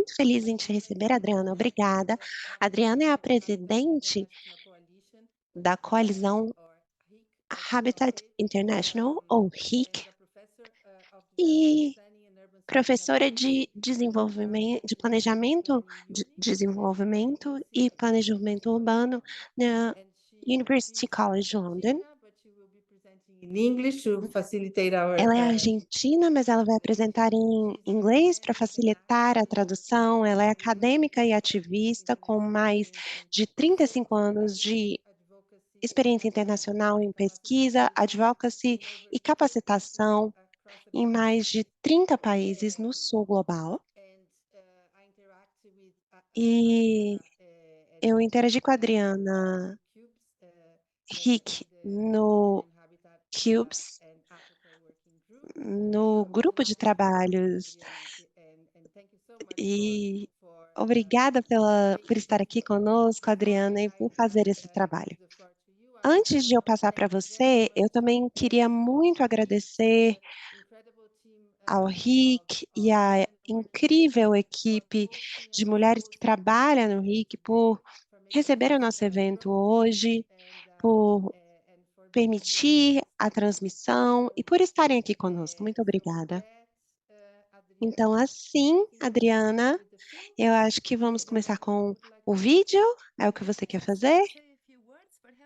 muito feliz em te receber, Adriana. Obrigada. Adriana é a presidente da coalizão Habitat International, ou HIC, e professora de desenvolvimento, de planejamento, desenvolvimento e planejamento urbano na University College London. In English to facilitate our Ela é argentina, mas ela vai apresentar em inglês para facilitar a tradução. Ela é acadêmica e ativista com mais de 35 anos de experiência internacional em pesquisa, advocacy e capacitação em mais de 30 países no sul global. E eu interagi com a Adriana Hick no CUBES, no grupo de trabalhos, e obrigada por estar aqui conosco, Adriana, e por fazer esse trabalho. Antes de eu passar para você, eu também queria muito agradecer ao Rick e à incrível equipe de mulheres que trabalham no Rick por receber o nosso evento hoje, por permitir a transmissão e por estarem aqui conosco. Muito obrigada. Então, assim, Adriana, eu acho que vamos começar com o vídeo. É o que você quer fazer?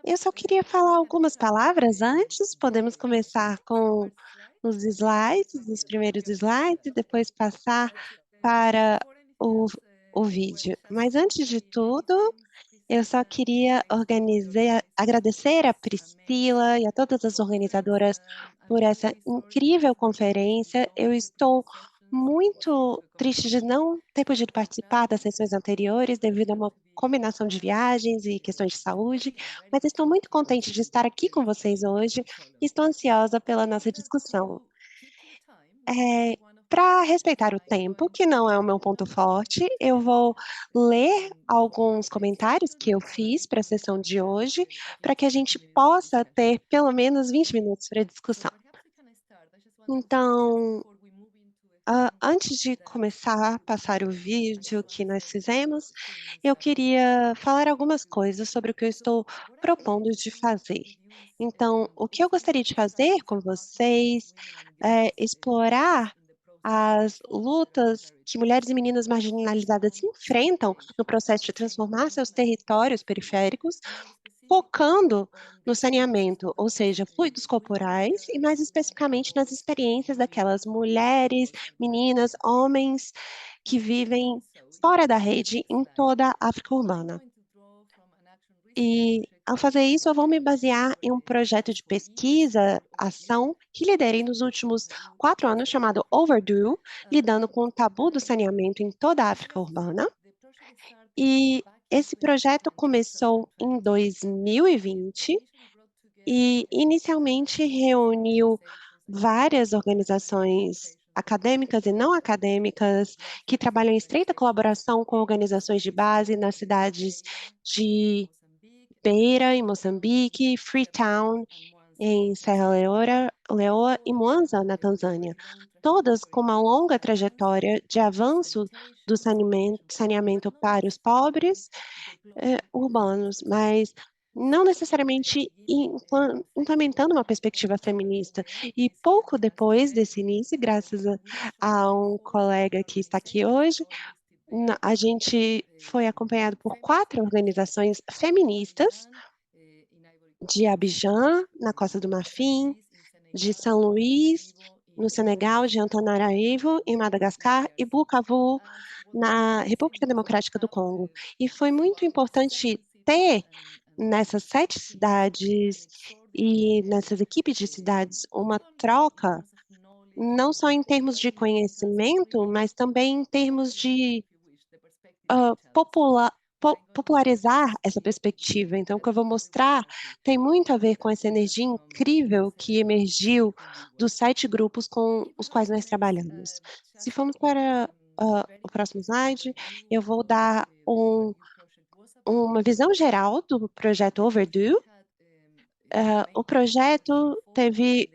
Eu só queria falar algumas palavras antes. Podemos começar com os slides, os primeiros slides, e depois passar para o, o vídeo. Mas antes de tudo, eu só queria agradecer a Priscila e a todas as organizadoras por essa incrível conferência. Eu estou muito triste de não ter podido participar das sessões anteriores devido a uma combinação de viagens e questões de saúde, mas estou muito contente de estar aqui com vocês hoje e estou ansiosa pela nossa discussão. Para respeitar o tempo, que não é o meu ponto forte, eu vou ler alguns comentários que eu fiz para a sessão de hoje, para que a gente possa ter pelo menos 20 minutos para discussão. Então, antes de começar a passar o vídeo que nós fizemos, eu queria falar algumas coisas sobre o que eu estou propondo de fazer. Então, o que eu gostaria de fazer com vocês é explorar as lutas que mulheres e meninas marginalizadas enfrentam no processo de transformar seus territórios periféricos, focando no saneamento, ou seja, fluidos corporais, e mais especificamente nas experiências daquelas mulheres, meninas, homens que vivem fora da rede em toda a África urbana. E, ao fazer isso, eu vou me basear em um projeto de pesquisa, ação, que liderei nos últimos 4 anos, chamado Overdue, lidando com o tabu do saneamento em toda a África urbana. E esse projeto começou em 2020 e inicialmente reuniu várias organizações acadêmicas e não acadêmicas que trabalham em estreita colaboração com organizações de base nas cidades de Beira, em Moçambique, Freetown, em Serra Leoa e Mwanza, na Tanzânia, todas com uma longa trajetória de avanço do saneamento para os pobres urbanos, mas não necessariamente implementando uma perspectiva feminista. E pouco depois desse início, graças a um colega que está aqui hoje, a gente foi acompanhado por 4 organizações feministas de Abidjan, na Costa do Marfim, de São Luís, no Senegal, de Antananarivo, em Madagascar, e Bukavu, na República Democrática do Congo. E foi muito importante ter nessas 7 cidades e nessas equipes de cidades uma troca, não só em termos de conhecimento, mas também em termos de popularizar essa perspectiva. Então, o que eu vou mostrar tem muito a ver com essa energia incrível que emergiu dos 7 grupos com os quais nós trabalhamos. Se formos para o próximo slide, eu vou dar uma visão geral do projeto Overdue. O projeto teve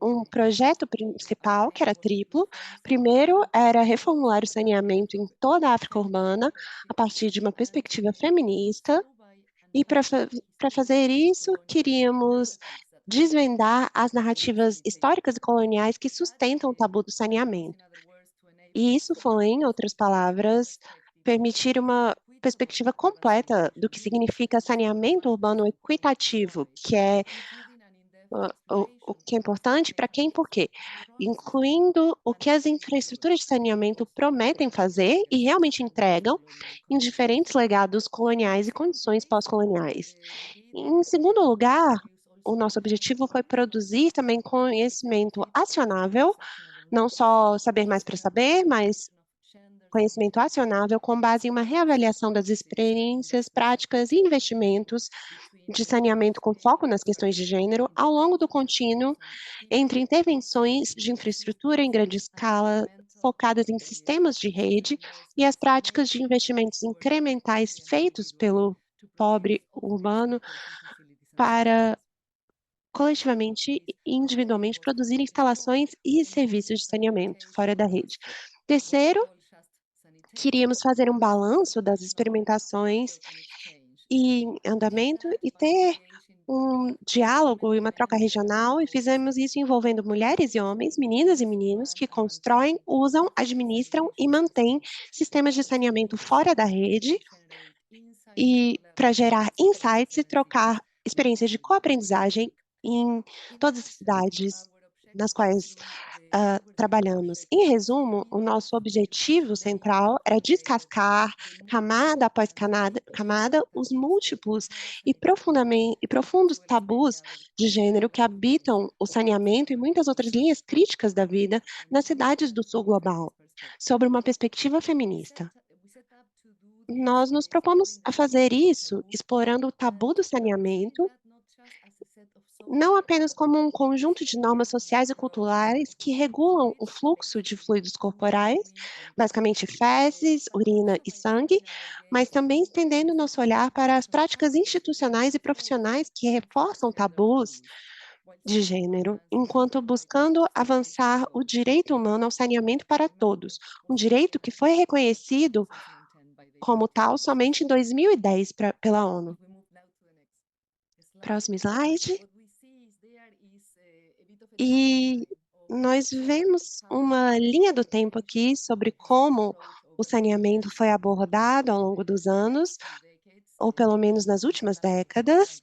um projeto principal, que era triplo. Primeiro, era reformular o saneamento em toda a África urbana, a partir de uma perspectiva feminista, e para fazer isso, queríamos desvendar as narrativas históricas e coloniais que sustentam o tabu do saneamento. E isso foi, em outras palavras, permitir uma perspectiva completa do que significa saneamento urbano equitativo, que é o que é importante para quem e por quê, incluindo o que as infraestruturas de saneamento prometem fazer e realmente entregam em diferentes legados coloniais e condições pós-coloniais. Em segundo lugar, o nosso objetivo foi produzir também conhecimento acionável, não só saber mais para saber, mas conhecimento acionável com base em uma reavaliação das experiências, práticas e investimentos de saneamento com foco nas questões de gênero ao longo do contínuo entre intervenções de infraestrutura em grande escala focadas em sistemas de rede e as práticas de investimentos incrementais feitos pelo pobre urbano para coletivamente e individualmente produzir instalações e serviços de saneamento fora da rede. Terceiro, queríamos fazer um balanço das experimentações em andamento e ter um diálogo e uma troca regional, e fizemos isso envolvendo mulheres e homens, meninas e meninos que constroem, usam, administram e mantêm sistemas de saneamento fora da rede e para gerar insights e trocar experiências de coaprendizagem em todas as cidades nas quais trabalhamos. Em resumo, o nosso objetivo central era descascar, camada após camada, os múltiplos e profundos tabus de gênero que habitam o saneamento e muitas outras linhas críticas da vida nas cidades do sul global, sobre uma perspectiva feminista. Nós nos propomos a fazer isso explorando o tabu do saneamento não apenas como um conjunto de normas sociais e culturais que regulam o fluxo de fluidos corporais, basicamente fezes, urina e sangue, mas também estendendo nosso olhar para as práticas institucionais e profissionais que reforçam tabus de gênero, enquanto buscando avançar o direito humano ao saneamento para todos, um direito que foi reconhecido como tal somente em 2010 pela ONU. Próximo slide. E nós vemos uma linha do tempo aqui sobre como o saneamento foi abordado ao longo dos anos, ou pelo menos nas últimas décadas,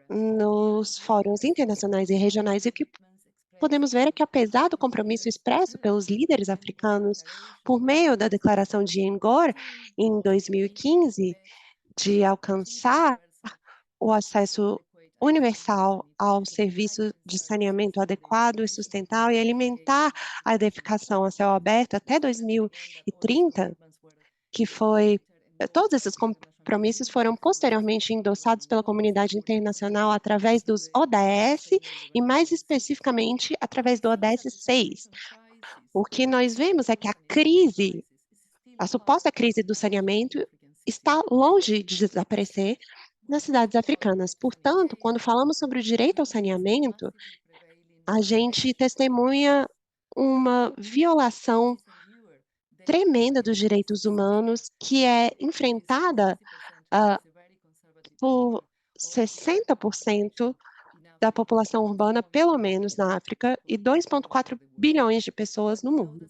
nos fóruns internacionais e regionais, e o que podemos ver é que, apesar do compromisso expresso pelos líderes africanos por meio da Declaração de Ngor, em 2015, de alcançar o acesso universal ao serviço de saneamento adequado e sustentável e alimentar a edificação a céu aberto até 2030, que foi todos esses compromissos foram posteriormente endossados pela comunidade internacional através dos ODS e mais especificamente através do ODS 6. O que nós vemos é que a suposta crise do saneamento está longe de desaparecer nas cidades africanas. Portanto, quando falamos sobre o direito ao saneamento, a gente testemunha uma violação tremenda dos direitos humanos que é enfrentada ah, por 60% da população urbana, pelo menos na África, e 2,4 bilhões de pessoas no mundo.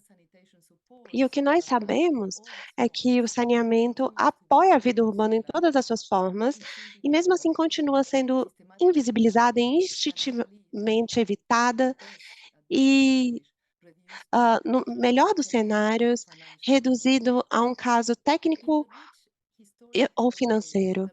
E o que nós sabemos é que o saneamento apoia a vida urbana em todas as suas formas, e mesmo assim continua sendo invisibilizada e instintivamente evitada, e, no melhor dos cenários, reduzido a um caso técnico ou financeiro.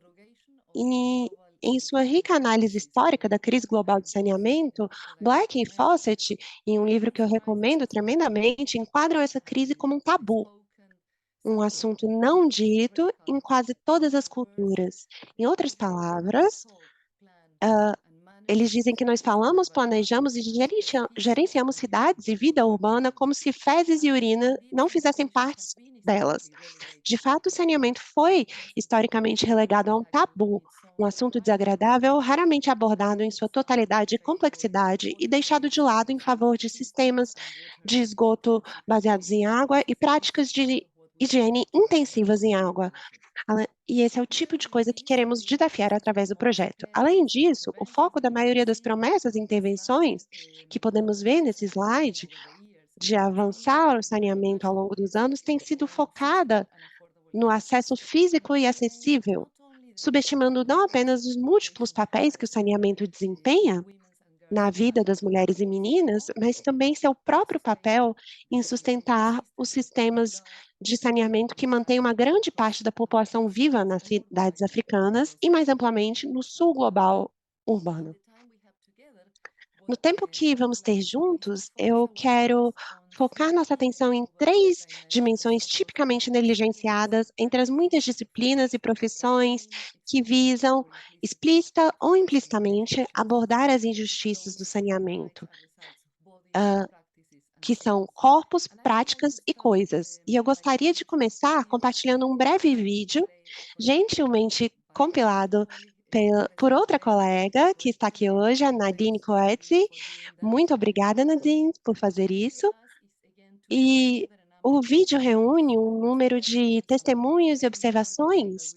E em sua rica análise histórica da crise global de saneamento, Black e Fawcett, em um livro que eu recomendo tremendamente, enquadram essa crise como um tabu, um assunto não dito em quase todas as culturas. Em outras palavras, eles dizem que nós falamos, planejamos e gerenciamos cidades e vida urbana como se fezes e urina não fizessem parte delas. De fato, o saneamento foi historicamente relegado a um tabu, um assunto desagradável, raramente abordado em sua totalidade e complexidade e deixado de lado em favor de sistemas de esgoto baseados em água e práticas de higiene intensivas em água. E esse é o tipo de coisa que queremos desafiar através do projeto. Além disso, o foco da maioria das promessas e intervenções que podemos ver nesse slide de avançar o saneamento ao longo dos anos tem sido focada no acesso físico e acessível, subestimando não apenas os múltiplos papéis que o saneamento desempenha na vida das mulheres e meninas, mas também seu próprio papel em sustentar os sistemas de saneamento que mantêm uma grande parte da população viva nas cidades africanas e, mais amplamente, no sul global urbano. No tempo que vamos ter juntos, eu quero focar nossa atenção em três dimensões tipicamente negligenciadas entre as muitas disciplinas e profissões que visam, explícita ou implicitamente, abordar as injustiças do saneamento, que são corpos, práticas e coisas. E eu gostaria de começar compartilhando um breve vídeo, gentilmente compilado por outra colega que está aqui hoje, a Nadine Coetzee. Muito obrigada, Nadine, por fazer isso. E o vídeo reúne um número de testemunhos e observações,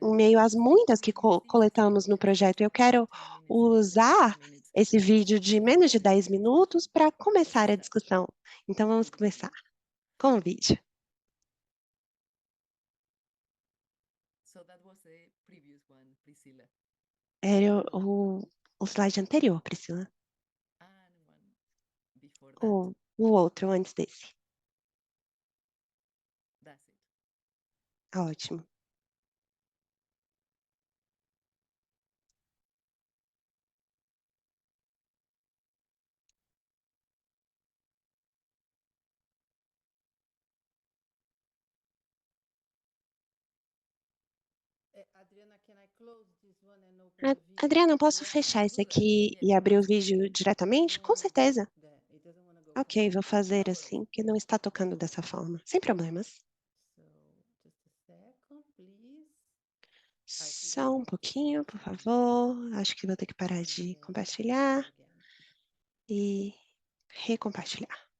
em meio às muitas que coletamos no projeto. Eu quero usar esse vídeo de menos de 10 minutos para começar a discussão. Então, vamos começar com o vídeo. Era o slide anterior, Priscila. O outro, antes desse. Ótimo. Adriana, can I close this one and open the video Adriana, eu if you posso want? fechar I esse do that. aqui Yes, e abrir o perfect. vídeo It diretamente? doesn't Com want to go certeza. there. It doesn't want to go Ok, there. vou fazer No assim, worries. porque não está tocando dessa forma. Sem problemas. So, just a second, please. I think it Só um works. pouquinho, por favor. Acho que vou ter que parar And de then compartilhar go again. e recompartilhar.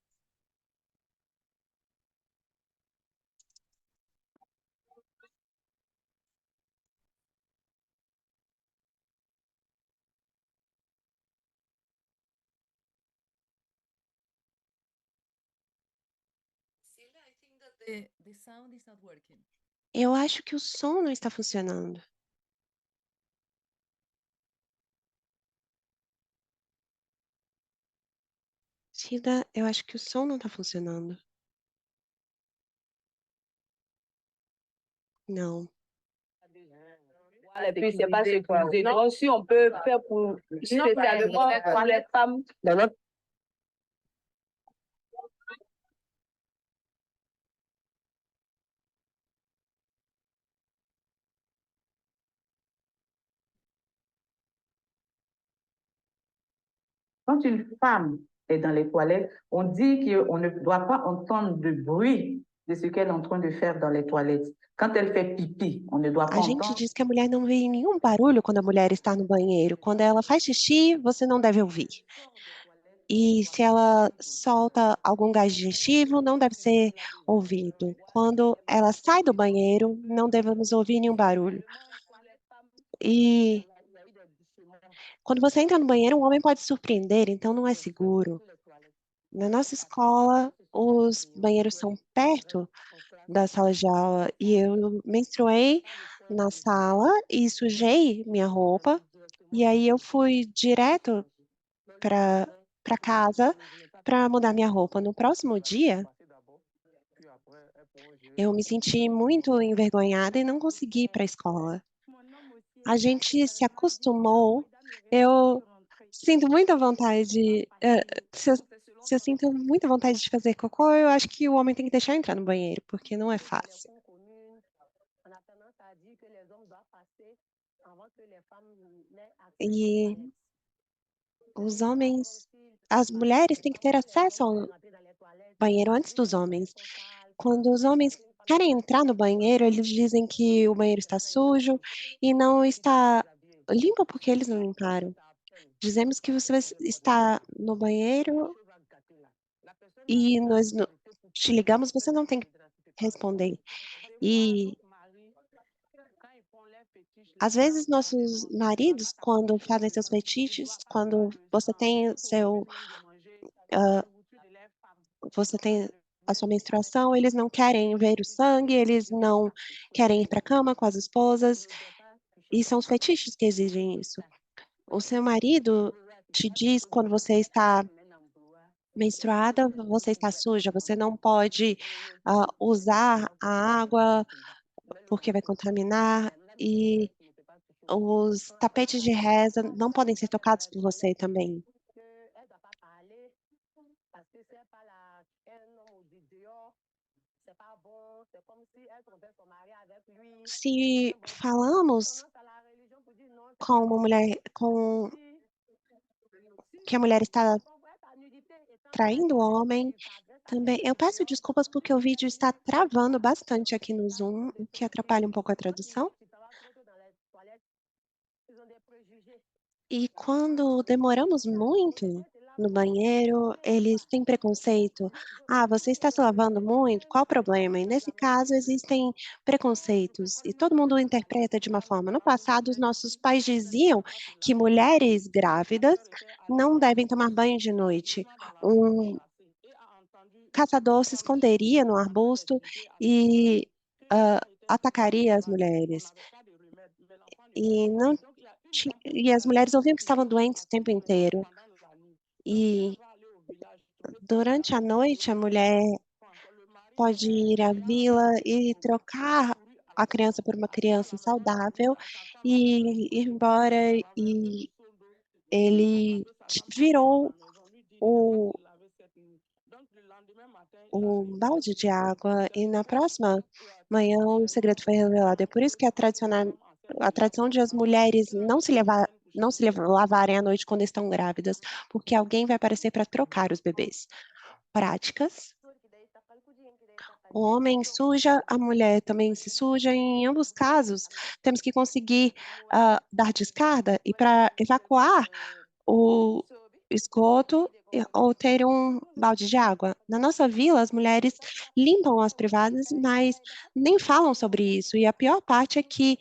Eu acho que o som não está funcionando. Cida, eu acho que o som não está funcionando. Não. Et puis, c'est pas sécurisé. Donc, si on peut faire pour, spécialement pour les femmes dans notre. Quand une femme est dans les toilettes, on dit qu'on ne doit pas entendre de bruit de ce qu'elle est en train de faire dans les toilettes. Quand elle fait pipi, on ne doit A pas gente entendre. diz que a mulher não vê nenhum barulho quando a mulher está no banheiro. Quando ela faz xixi, você não deve ouvir. E se ela solta algum gás digestivo, não deve ser ouvido. Quando ela sai do banheiro, não devemos ouvir nenhum barulho. E quando você entra no banheiro, um homem pode surpreender, então não é seguro. Na nossa escola, os banheiros são perto da sala de aula e eu menstruei na sala e sujei minha roupa. E aí eu fui direto para casa para mudar minha roupa. No próximo dia, eu me senti muito envergonhada e não consegui ir para a escola. A gente se acostumou. Eu sinto muita vontade. Se eu sinto muita vontade de fazer cocô, eu acho que o homem tem que deixar eu entrar no banheiro, porque não é fácil. E os homens, as mulheres têm que ter acesso banheiro antes dos homens. Quando os homens querem entrar no banheiro, eles dizem que o banheiro está sujo e não está limpo porque eles não limparam. Dizemos que você está no banheiro e nós te ligamos, você não tem que responder. E às vezes nossos maridos, quando fazem seus fetiches, quando você tem a sua menstruação, eles não querem ver o sangue, eles não querem ir para a cama com as esposas, e são os fetiches que exigem isso. O seu marido te diz quando você está menstruada, você está suja, você não pode, usar a água, porque vai contaminar, e os tapetes de reza não podem ser tocados por você também. Se falamos com uma mulher com que a mulher está traindo o homem, também eu peço desculpas porque o vídeo está travando bastante aqui no Zoom, o que atrapalha um pouco a tradução. E quando demoramos muito no banheiro, eles têm preconceito. "Ah, você está se lavando muito? Qual o problema?" E nesse caso existem preconceitos e todo mundo interpreta de uma forma. No passado, os nossos pais diziam que mulheres grávidas não devem tomar banho de noite. Um caçador se esconderia no arbusto e, atacaria as mulheres. E não e as mulheres ouviam que estavam doentes o tempo inteiro. E durante a noite, a mulher pode ir à vila e trocar a criança por uma criança saudável e ir embora, e ele virou o balde de água, e na próxima manhã o segredo foi revelado. É por isso que a tradição de as mulheres não se lavarem à noite quando estão grávidas, porque alguém vai aparecer para trocar os bebês. Práticas. O homem suja, a mulher também se suja. Em ambos casos, temos que conseguir, dar descarga e para evacuar o esgoto ou ter um balde de água. Na nossa vila, as mulheres limpam as privadas, mas nem falam sobre isso. E a pior parte é que,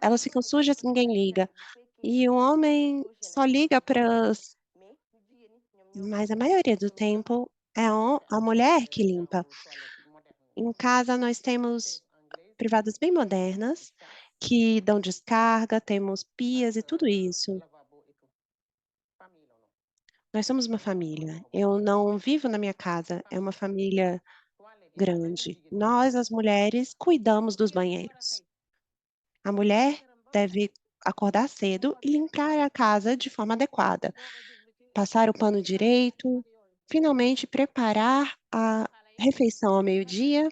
elas ficam sujas e ninguém liga. E o homem só liga para as mas a maioria do tempo é a mulher que limpa. Em casa nós temos privadas bem modernas, que dão descarga, temos pias e tudo isso. Nós somos uma família. Eu não vivo na minha casa, é uma família grande. Nós, as mulheres, cuidamos dos banheiros. A mulher deve acordar cedo e limpar a casa de forma adequada, passar o pano direito, finalmente preparar a refeição ao meio-dia,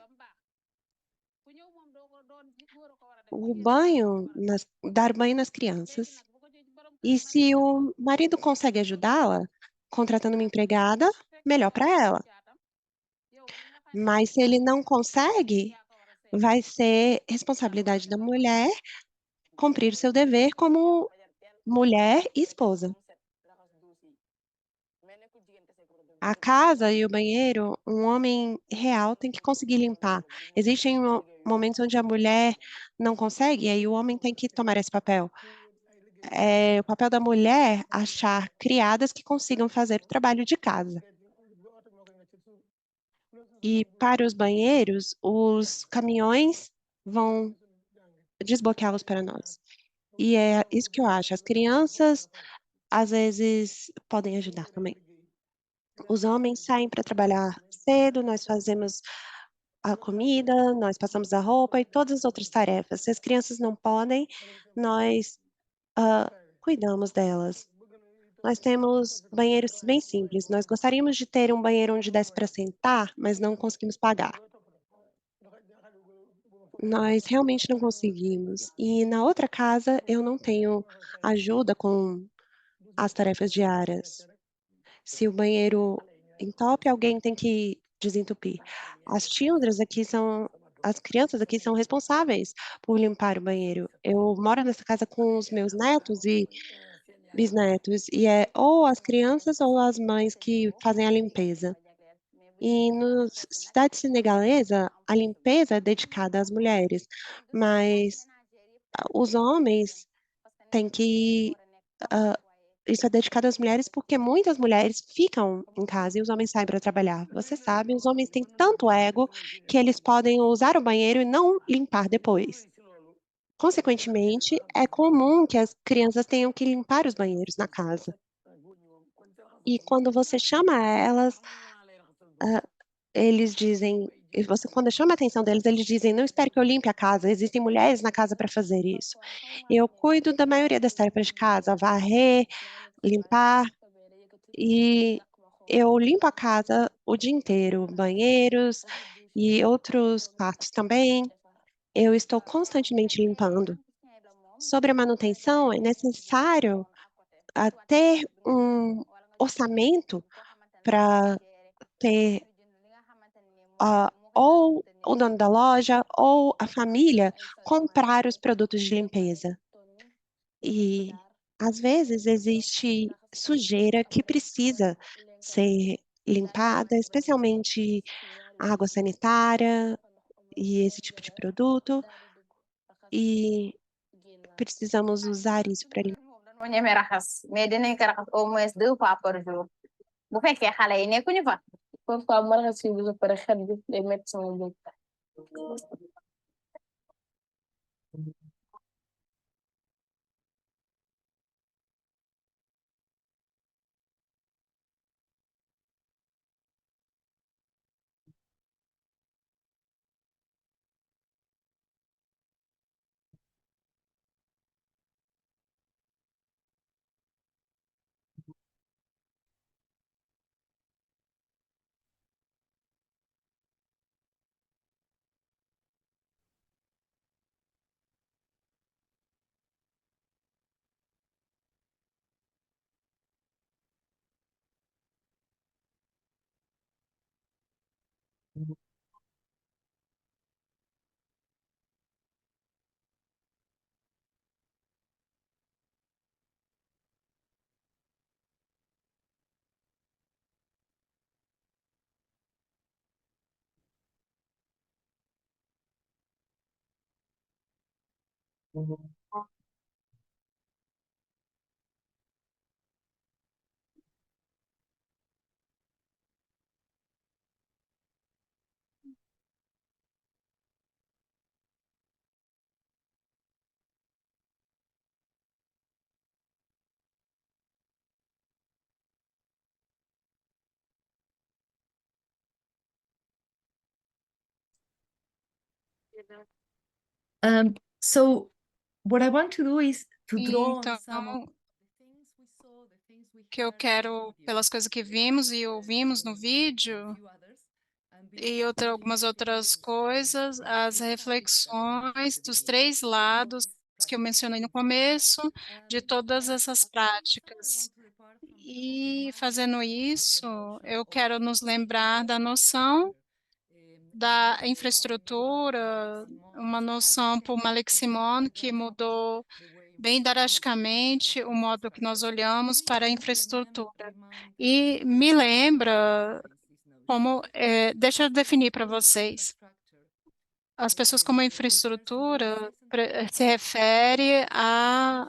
dar banho nas crianças. E se o marido consegue ajudá-la, contratando uma empregada, melhor para ela. Mas se ele não consegue, vai ser responsabilidade da mulher cumprir o seu dever como mulher e esposa. A casa e o banheiro, um homem real tem que conseguir limpar. Existem momentos onde a mulher não consegue, e aí o homem tem que tomar esse papel. É o papel da mulher achar criadas que consigam fazer o trabalho de casa. E para os banheiros, os caminhões vão desbloqueá-los para nós. E é isso que eu acho, as crianças, às vezes, podem ajudar também. Os homens saem para trabalhar cedo, nós fazemos a comida, nós passamos a roupa e todas as outras tarefas. Se as crianças não podem, nós, cuidamos delas. Nós temos banheiros bem simples, nós gostaríamos de ter um banheiro onde desse para sentar, mas não conseguimos pagar. Nós realmente não conseguimos. E na outra casa eu não tenho ajuda com as tarefas diárias. Se o banheiro entope, alguém tem que desentupir. As childrens aqui são as crianças aqui são responsáveis por limpar o banheiro. Eu moro nessa casa com os meus netos e bisnetos, e é ou as crianças ou as mães que fazem a limpeza. E no cidade senegalesa, a limpeza é dedicada às mulheres, mas os homens têm que, hã, isso é dedicado às mulheres, porque muitas mulheres ficam em casa e os homens saem para trabalhar. Você sabe, os homens têm tanto ego que eles podem usar o banheiro e não limpar depois. Consequentemente, é comum que as crianças tenham que limpar os banheiros na casa. E quando você chama elas, hã, eles dizem e você quando chama a atenção deles, eles dizem: "Não espere que eu limpe a casa, existem mulheres na casa para fazer isso". Eu cuido da maioria das tarefas de casa, varrer, limpar, e eu limpo a casa o dia inteiro, banheiros e outros quartos também, eu estou constantemente limpando. Sobre a manutenção, é necessário, ter um orçamento para ter, ou o dono da loja ou a família comprar os produtos de limpeza. E, às vezes, existe sujeira que precisa ser limpada, especialmente água sanitária e esse tipo de produto, e precisamos usar isso para limpar. moo ñeme raxas mais dinañ ko raxas au moins 2 fois par jour bu fekkee xale yi nekkuñu fa. Parfois ma raxas fii bi ba pare xet bi day metti sama bopp. So what I want to do is to draw on Então, some of o que eu quero, pelas coisas que vimos e ouvimos no vídeo, e algumas outras coisas, as reflexões dos três lados que eu mencionei no começo, de todas essas práticas. E fazendo isso, eu quero nos lembrar da noção da infraestrutura, uma noção por Malik Simon que mudou bem drasticamente o modo que nós olhamos para a infraestrutura. E me lembra como, deixa eu definir para vocês. As pessoas como infraestrutura se refere à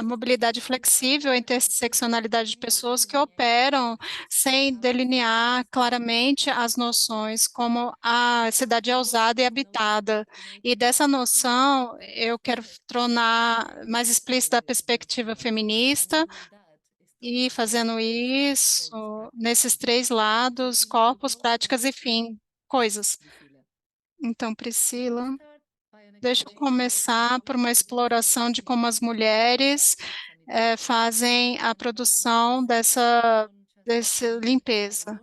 mobilidade flexível, a interseccionalidade de pessoas que operam sem delinear claramente as noções, como a cidade é usada e habitada. E dessa noção, eu quero tornar mais explícita a perspectiva feminista, e fazendo isso, nesses três lados, corpos, práticas e fim, coisas. Então, Priscila, deixa eu começar por uma exploração de como as mulheres fazem a produção dessa limpeza.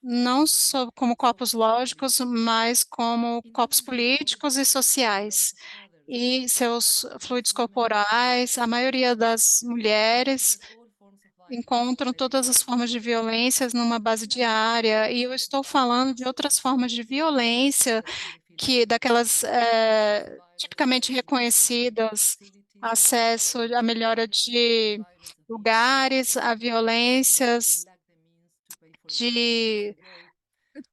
Não só como corpos lógicos, mas como corpos políticos e sociais. E seus fluidos corporais, a maioria das mulheres encontram todas as formas de violências numa base diária, e eu estou falando de outras formas de violência que daquelas tipicamente reconhecidas, acesso à melhora de lugares, a violências de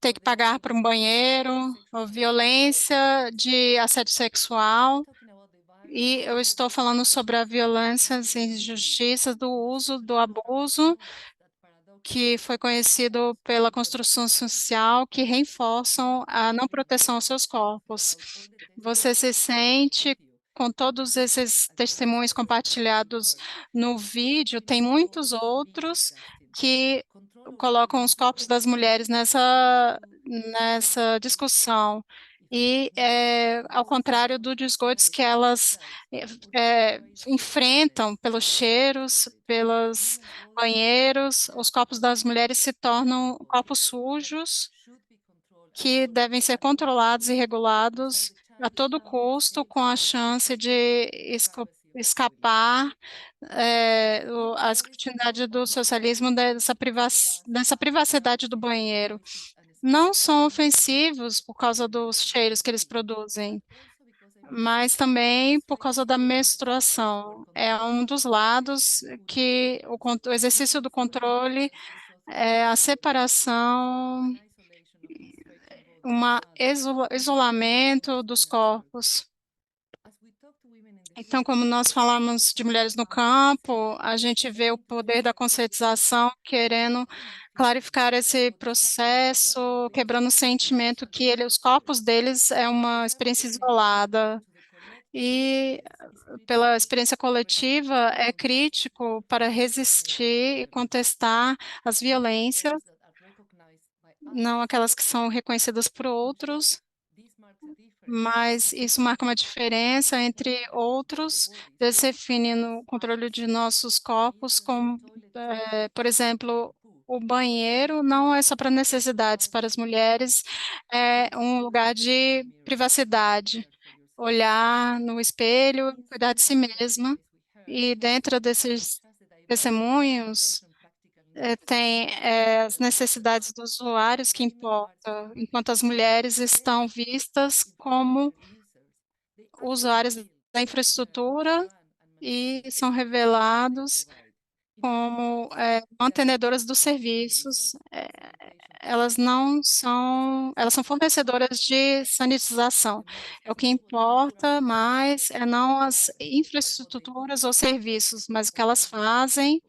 ter que pagar por um banheiro, ou violência de assédio sexual. E eu estou falando sobre a violência e injustiças do uso, do abuso, que foi conhecido pela construção social, que reforçam a não proteção aos seus corpos. Você se sente com todos esses testemunhos compartilhados no vídeo, tem muitos outros que colocam os corpos das mulheres nessa discussão. E, ao contrário do desgosto que elas enfrentam pelos cheiros, pelos banheiros, os corpos das mulheres se tornam corpos sujos que devem ser controlados e regulados a todo custo, com a chance de escapar a escrutindade do socialismo dessa privacidade do banheiro. Não são ofensivos por causa dos cheiros que eles produzem, mas também por causa da menstruação. É um dos lados que o exercício do controle é a separação, isolamento dos corpos. Então, como nós falamos de mulheres no campo, a gente vê o poder da conscientização querendo clarificar esse processo, quebrando o sentimento que os corpos deles é uma experiência isolada. E pela experiência coletiva é crítico para resistir e contestar as violências, não aquelas que são reconhecidas por outros, mas isso marca uma diferença entre outros, definindo o controle de nossos corpos, como, por exemplo, o banheiro não é só para necessidades para as mulheres, é um lugar de privacidade, olhar no espelho, cuidar de si mesma, e dentro desses testemunhos, tem as necessidades dos usuários que importam, enquanto as mulheres estão vistas como usuários da infraestrutura e são revelados como mantenedoras dos serviços. Elas não são, elas são fornecedoras de sanitização. É o que importa mais é não as infraestruturas ou serviços, mas o que elas fazem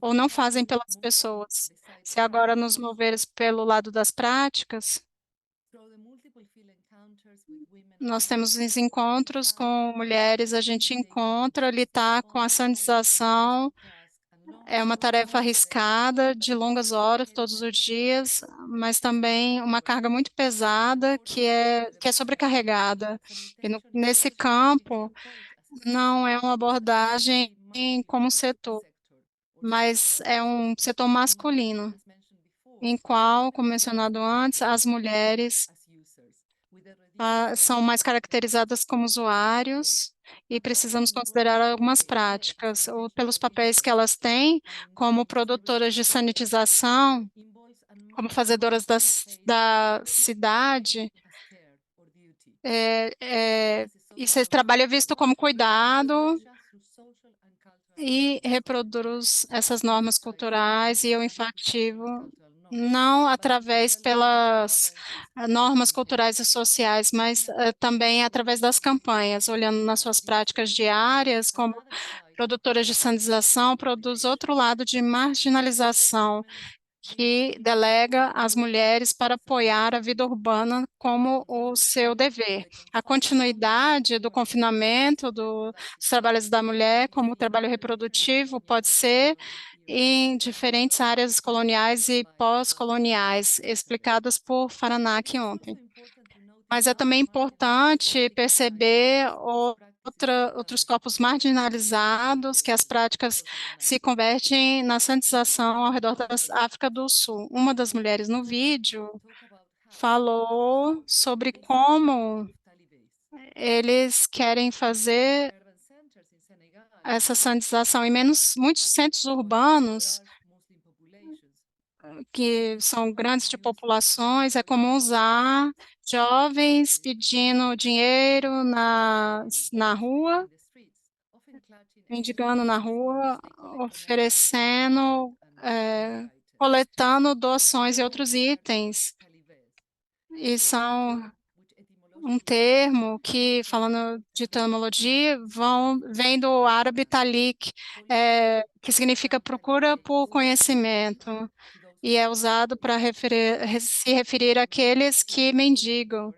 ou não fazem pelas pessoas. Se agora nos moveres pelo lado das práticas, nós temos os encontros com mulheres, a gente encontra, lidar com a sanitização, é uma tarefa arriscada, de longas horas, todos os dias, mas também uma carga muito pesada que é sobrecarregada. E nesse campo, não é uma abordagem como um setor, mas é um setor masculino, em qual, como mencionado antes, as mulheres são mais caracterizadas como usuários e precisamos considerar algumas práticas, ou pelos papéis que elas têm como produtoras de sanitização, como fazedoras da cidade, esse trabalho é visto como cuidado e reproduz essas normas culturais, e eu enfatizo não através pelas normas culturais e sociais, mas também através das campanhas, olhando nas suas práticas diárias, como produtoras de sanitização, produz outro lado de marginalização, que delega às mulheres para apoiar a vida urbana como o seu dever. A continuidade do confinamento dos trabalhos da mulher, como o trabalho reprodutivo, pode ser em diferentes áreas coloniais e pós-coloniais, explicadas por Faranack ontem. Mas é também importante perceber outros corpos marginalizados, que as práticas se convertem na sanitização ao redor da África do Sul. Uma das mulheres no vídeo falou sobre como eles querem fazer essa sanitização em muitos centros urbanos, que são grandes de populações, é comum usar jovens pedindo dinheiro na rua, mendigando na rua, oferecendo, coletando doações e outros itens. E são um termo que, falando de etimologia, vem do árabe talik, que significa procura por conhecimento, e é usado para se referir àqueles que mendigam,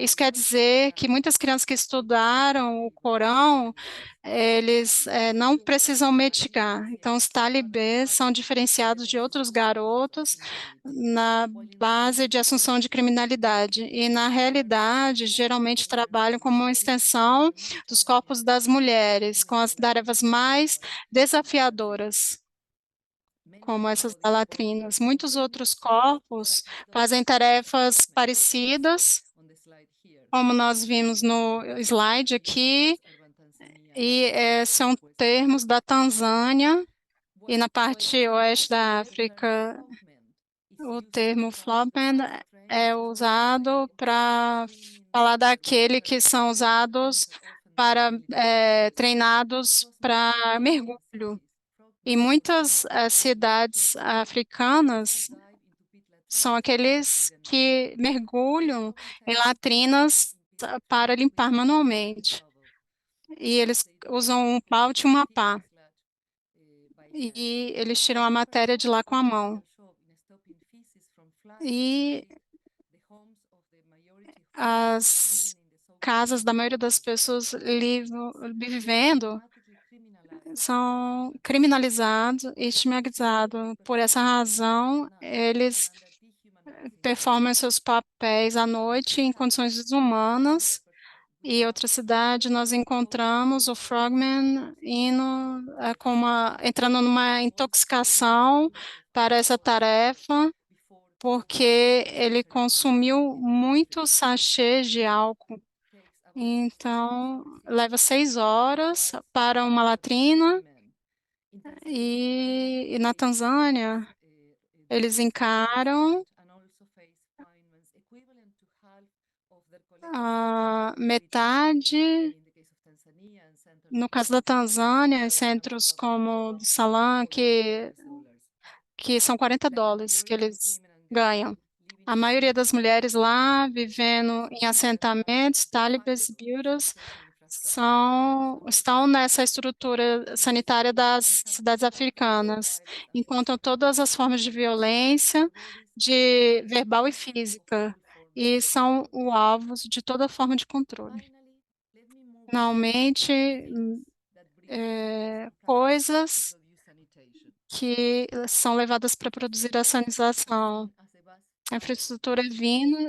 isso quer dizer que muitas crianças que estudaram o Corão, eles não precisam medicar. Então, os talibês são diferenciados de outros garotos na base de assunção de criminalidade. E, na realidade, geralmente trabalham como uma extensão dos corpos das mulheres, com as tarefas mais desafiadoras, como essas da latrinas. Muitos outros corpos fazem tarefas parecidas, como nós vimos no slide aqui, e são termos da Tanzânia, e na parte oeste da África, o termo flopman é usado para falar daquele que são usados para treinados para mergulho. E muitas cidades africanas são aqueles que mergulham em latrinas para limpar manualmente. E eles usam um paute e uma pá. E eles tiram a matéria de lá com a mão. E as casas da maioria das pessoas vivendo são criminalizados e estigmatizados. Por essa razão, eles performam seus papéis à noite em condições desumanas. E em outra cidade, nós encontramos o Frogman entrando numa intoxicação para essa tarefa, porque ele consumiu muitos sachês de álcool. Então, leva 6 horas para uma latrina. E na Tanzânia, eles encaram a metade. No caso da Tanzânia, centros como o do Salam, que são $40 que eles ganham. A maioria das mulheres lá, vivendo em assentamentos, talibãs, buildas, estão nessa estrutura sanitária das cidades africanas, encontram todas as formas de violência, de verbal e física, e são o alvo de toda forma de controle. Finalmente, coisas que são levadas para produzir a sanitização. A infraestrutura é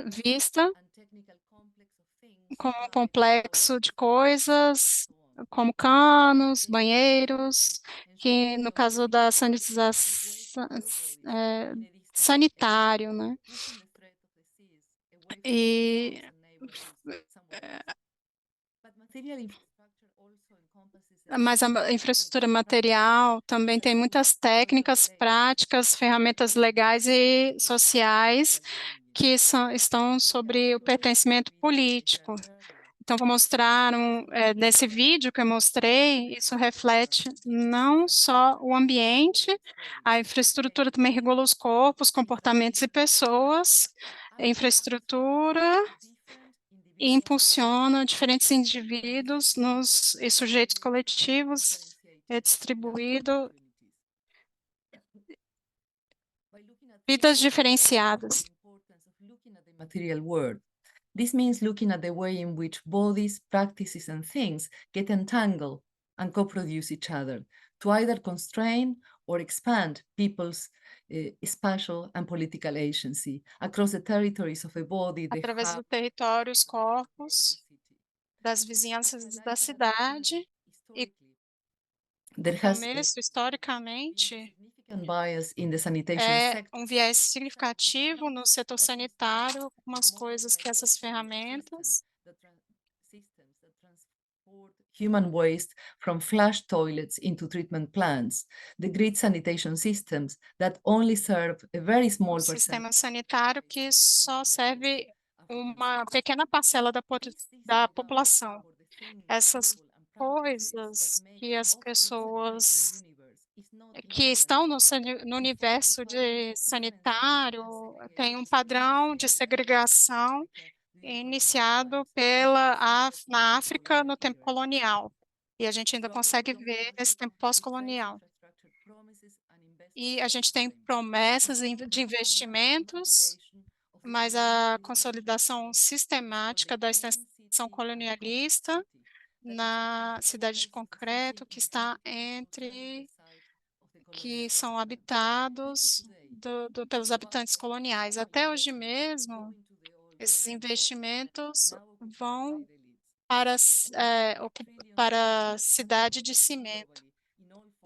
vista como um complexo de coisas, como canos, banheiros, que no caso da sanitização, sanitário, né? E mas a infraestrutura material também tem muitas técnicas, práticas, ferramentas legais e sociais que estão sobre o pertencimento político. Então, vou mostrar nesse vídeo que eu mostrei, isso reflete não só o ambiente, a infraestrutura também regula os corpos, comportamentos e pessoas, a infraestrutura e impulsiona diferentes indivíduos e sujeitos coletivos, é distribuído vidas diferenciadas. Material world. This means looking at the way in which bodies, practices, and things get entangled and co-produce each other to either constrain or expand people's spatial and political agency across the territories of a body. Através do território, os corpos das vizinhanças da cidade e no começo, historicamente, um viés significativo no setor sanitário, algumas coisas que essas ferramentas human waste from flush toilets into treatment plants, the grid sanitation systems that only serve a very small Sistema percentage. sanitário que só serve uma pequena parcela da população. Essas coisas que as pessoas que estão no universo de sanitário têm um padrão de segregação iniciado na África no tempo colonial. E a gente ainda consegue ver nesse tempo pós-colonial. E a gente tem promessas de investimentos, mas a consolidação sistemática da extensão colonialista na cidade de concreto que são habitados pelos habitantes coloniais. Até hoje mesmo, esses investimentos vão para a cidade de cimento.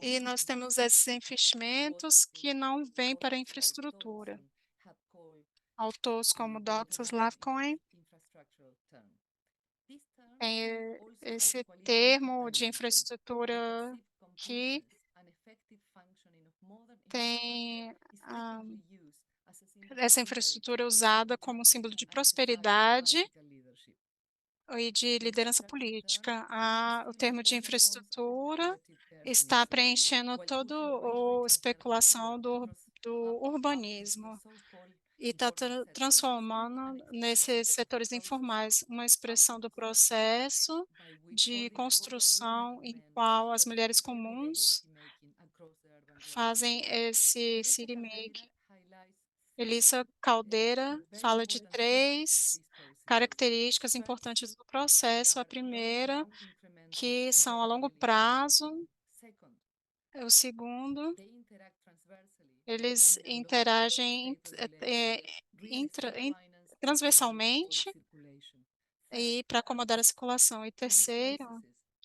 E nós temos esses investimentos que não vêm para a infraestrutura. Autores como Dr. Slavcoin tem esse termo de infraestrutura que tem essa infraestrutura usada como símbolo de prosperidade e de liderança política. O termo de infraestrutura está preenchendo toda a especulação do urbanismo e está transformando nesses setores informais uma expressão do processo de construção em qual as mulheres comuns fazem esse city making. Elissa Caldeira fala de 3 características importantes do processo. A primeira, que são a longo prazo. O segundo, eles interagem transversalmente e para acomodar a circulação. E terceiro,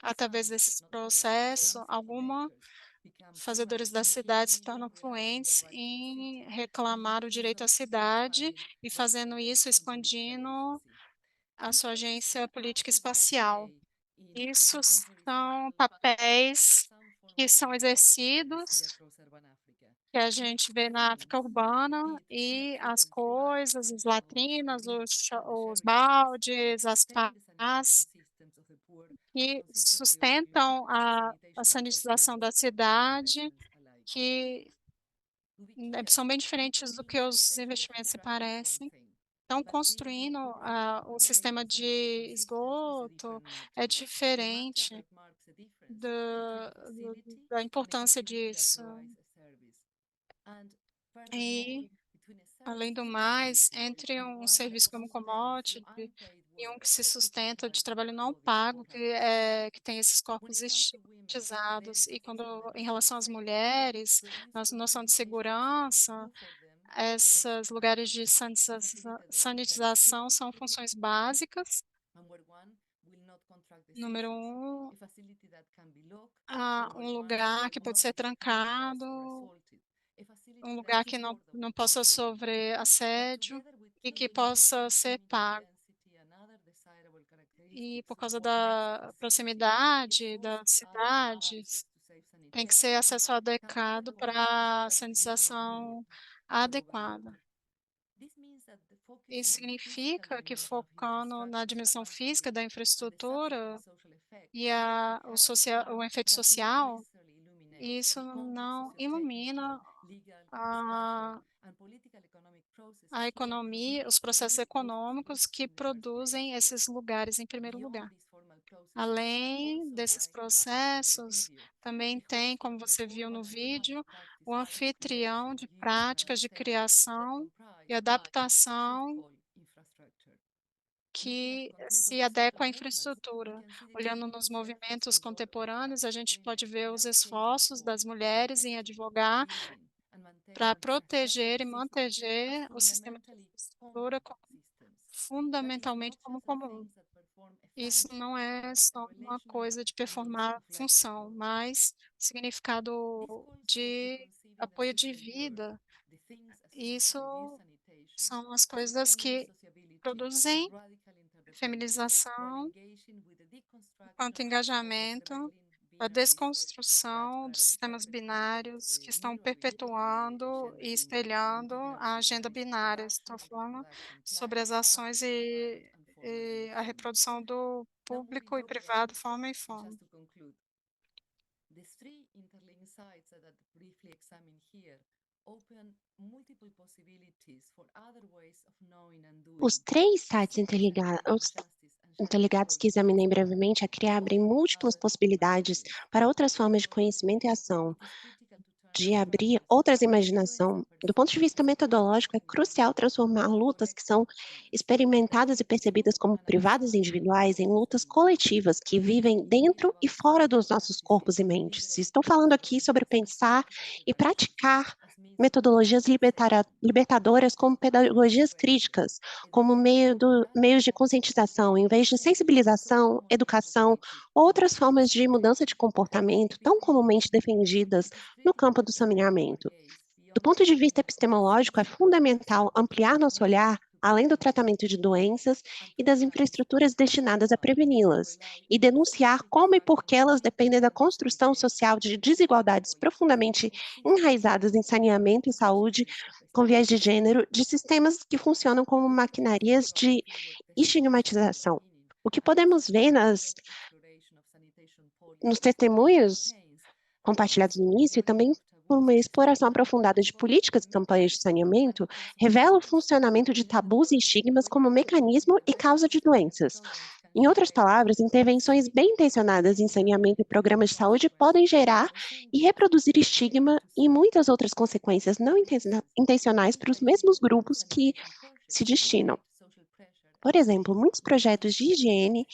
através desse processo, fazedores da cidade se tornam fluentes em reclamar o direito à cidade e fazendo isso, expandindo a sua agência política espacial. Isso são papéis que são exercidos, que a gente vê na África urbana, e as coisas, as latrinas, os baldes, as pás, que sustentam a sanitização da cidade, que são bem diferentes do que os investimentos se parecem. Estão construindo o sistema de esgoto, é diferente da importância disso. E, além do mais, entre um serviço como commodity e um que se sustenta de trabalho não pago, que tem esses corpos estetizados, e em relação às mulheres, nossa noção de segurança, esses lugares de sanitização são funções básicas. Número 1, um lugar que pode ser trancado, um lugar que não possa sofrer assédio e que possa ser pago. E por causa da proximidade das cidades, tem que ser acesso adequado para a sanitização adequada. Isso significa que, focando na dimensão física da infraestrutura e o efeito social, isso não ilumina a, a economia, os processos econômicos que produzem esses lugares em primeiro lugar. Além desses processos, também tem, como você viu no vídeo, o anfitrião de práticas de criação e adaptação que se adequa à infraestrutura. Olhando nos movimentos contemporâneos, a gente pode ver os esforços das mulheres em advogar para proteger e manter o sistema de infraestrutura fundamentalmente como comum. Isso não é só uma coisa de performar função, mas significado de apoio de vida. Isso são as coisas que produzem feminização quanto engajamento, a desconstrução dos sistemas binários que estão perpetuando e espelhando a agenda binária. Estou falando sobre as ações e a reprodução do público e privado, forma e forma. The three interlinked sites that I briefly examined here open multiple possibilities for other ways of knowing and doing. Os 3 sites interligados que examinei brevemente abrem múltiplas possibilidades para outras formas de conhecimento e ação, de abrir outras imaginação. Do ponto de vista metodológico, é crucial transformar lutas que são experimentadas e percebidas como privadas e individuais em lutas coletivas que vivem dentro e fora dos nossos corpos e mentes. Estou falando aqui sobre pensar e praticar metodologias libertadoras como pedagogias críticas, como meios de conscientização, em vez de sensibilização, educação, ou outras formas de mudança de comportamento tão comumente defendidas no campo do saneamento. Do ponto de vista epistemológico, é fundamental ampliar nosso olhar além do tratamento de doenças e das infraestruturas destinadas a preveni-las, e denunciar como e por que elas dependem da construção social de desigualdades profundamente enraizadas em saneamento e saúde, com viés de gênero, de sistemas que funcionam como maquinarias de estigmatização. O que podemos ver nos testemunhos compartilhados no início e também por uma exploração aprofundada de políticas e campanhas de saneamento, revela o funcionamento de tabus e estigmas como mecanismo e causa de doenças. Em outras palavras, intervenções bem intencionadas em saneamento e programas de saúde podem gerar e reproduzir estigma e muitas outras consequências não intencionais para os mesmos grupos que se destinam. Por exemplo, muitos projetos de higiene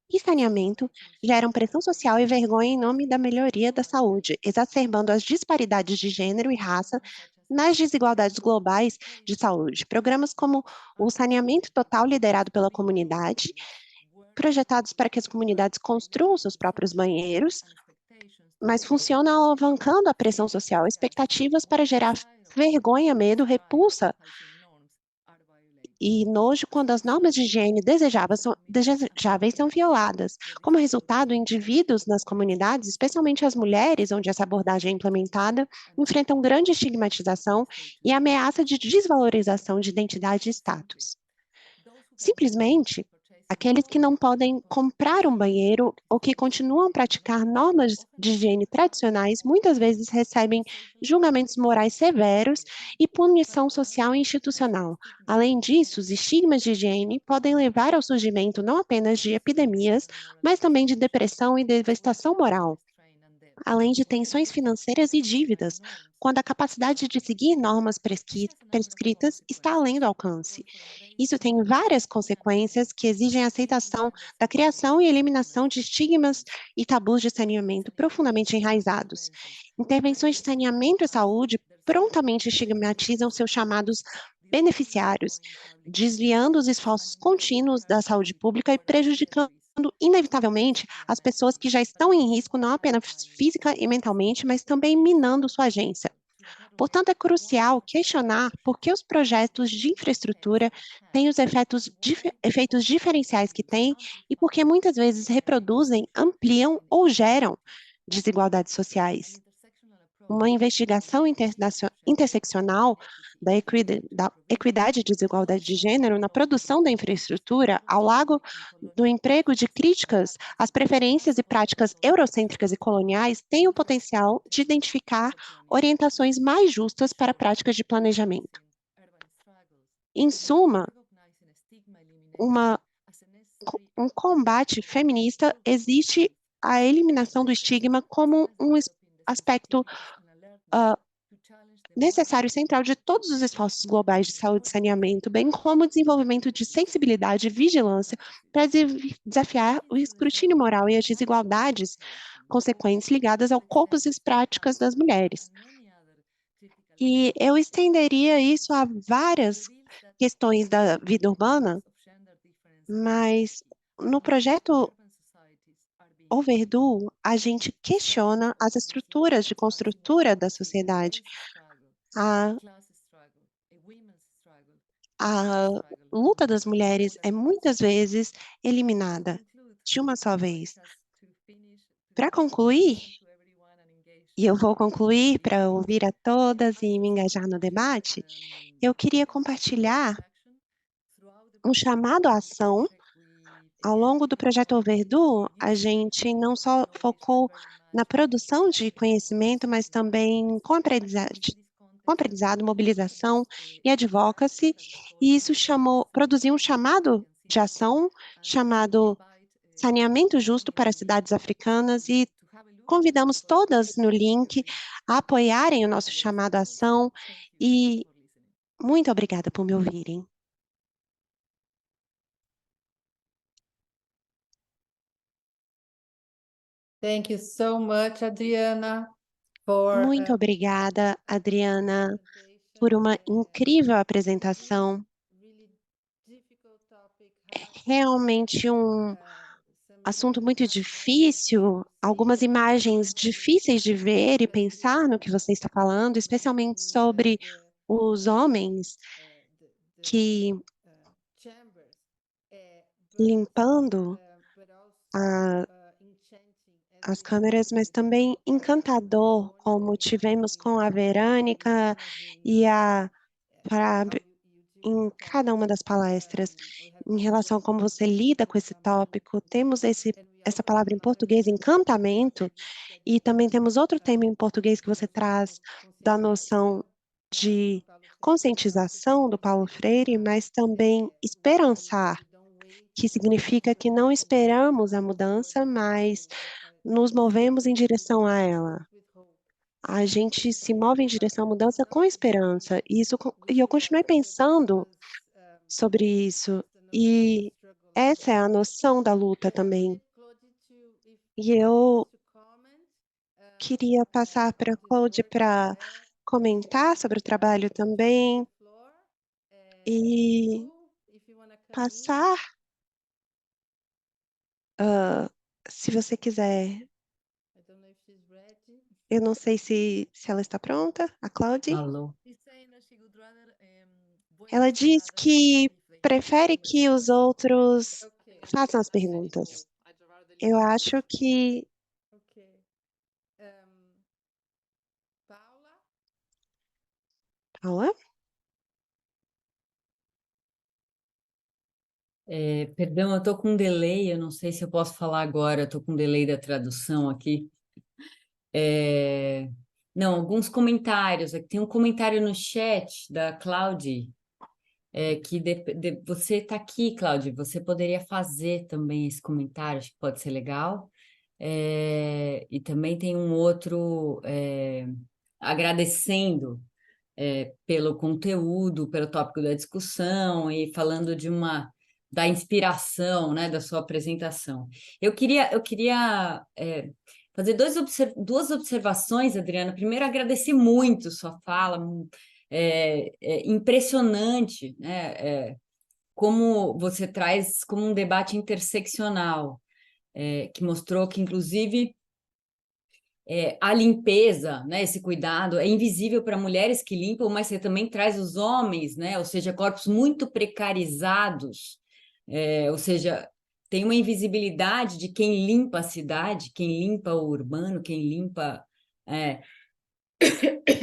e saneamento geram pressão social e vergonha em nome da melhoria da saúde, exacerbando as disparidades de gênero e raça nas desigualdades globais de saúde. Programas como o saneamento total liderado pela comunidade, projetados para que as comunidades construam seus próprios banheiros, mas funcionam alavancando a pressão social, expectativas para gerar vergonha, medo, repulsa e nojo quando as normas de higiene desejáveis são violadas. Como resultado, indivíduos nas comunidades, especialmente as mulheres, onde essa abordagem é implementada, enfrentam grande estigmatização e ameaça de desvalorização de identidade e status. Simplesmente, aqueles que não podem comprar um banheiro ou que continuam a praticar normas de higiene tradicionais muitas vezes recebem julgamentos morais severos e punição social e institucional. Além disso, os estigmas de higiene podem levar ao surgimento não apenas de epidemias, mas também de depressão e devastação moral, além de tensões financeiras e dívidas, quando a capacidade de seguir normas prescritas está além do alcance. Isso tem várias consequências que exigem a aceitação da criação e eliminação de estigmas e tabus de saneamento profundamente enraizados. Intervenções de saneamento e saúde prontamente estigmatizam seus chamados beneficiários, desviando os esforços contínuos da saúde pública e prejudicando inevitavelmente as pessoas que já estão em risco, não apenas física e mentalmente, mas também minando sua agência. Portanto, é crucial questionar por que os projetos de infraestrutura têm os efeitos diferenciais que têm e por que muitas vezes reproduzem, ampliam ou geram desigualdades sociais. Uma investigação interseccional da equidade e desigualdade de gênero na produção da infraestrutura, ao lado do emprego de críticas às preferências e práticas eurocêntricas e coloniais, tem o potencial de identificar orientações mais justas para práticas de planejamento. Em suma, um combate feminista existe a eliminação do estigma como um aspecto necessário e central de todos os esforços globais de saúde e saneamento, bem como o desenvolvimento de sensibilidade e vigilância para desafiar o escrutínio moral e as desigualdades consequentes ligadas ao corpos e às práticas das mulheres. E eu estenderia isso a várias questões da vida urbana, mas no projeto Overdue, a gente questiona as estruturas de construtura da sociedade. A luta das mulheres é muitas vezes eliminada de uma só vez. para concluir, e eu vou concluir para ouvir a todas e me engajar no debate, eu queria compartilhar um chamado à ação. Ao longo do projeto Overdue, a gente não só focou na produção de conhecimento, mas também com aprendizado, mobilização e advocacy, e isso produziu um chamado de ação chamado Saneamento Justo para Cidades Africanas, e convidamos todas no link a apoiarem o nosso chamado à ação, e muito obrigada por me ouvirem. Thank you so much, Adriana, Muito obrigada, Adriana, por uma incrível apresentação. Realmente um assunto muito difícil, algumas imagens difíceis de ver e pensar no que você está falando, especialmente sobre os homens que limpando as câmeras, mas também encantador, como tivemos com a Verônica e a Farab em cada uma das palestras, em relação a como você lida com esse tópico. Temos essa palavra em português, encantamento, e também temos outro tema em português que você traz da noção de conscientização do Paulo Freire, mas também esperançar, que significa que não esperamos a mudança, mas nos movemos em direção a ela. A gente se move em direção à mudança com esperança. E eu continuei pensando sobre isso. E essa é a noção da luta também. E eu queria passar para a Claude para comentar sobre o trabalho também e passar, se você quiser. Eu não sei se ela está pronta, a Claude. Alô. Ela diz que prefere que os outros façam as perguntas. Eu acho que... Paula? Perdão, eu estou com um delay, eu não sei se eu posso falar agora, estou com um delay da tradução aqui. Não, alguns comentários. Aqui tem um comentário no chat da Claude, que você está aqui, Claude, você poderia fazer também esse comentário, acho que pode ser legal. E também tem um outro agradecendo pelo conteúdo, pelo tópico da discussão e falando da inspiração, né, da sua apresentação. Eu queria fazer duas observações, Adriana. Primeiro, agradecer muito sua fala, impressionante, né, como você traz como um debate interseccional, que mostrou que, inclusive, a limpeza, né, esse cuidado é invisível para mulheres que limpam, mas você também traz os homens, né, ou seja, corpos muito precarizados, ou seja, tem uma invisibilidade de quem limpa a cidade, quem limpa o urbano, quem limpa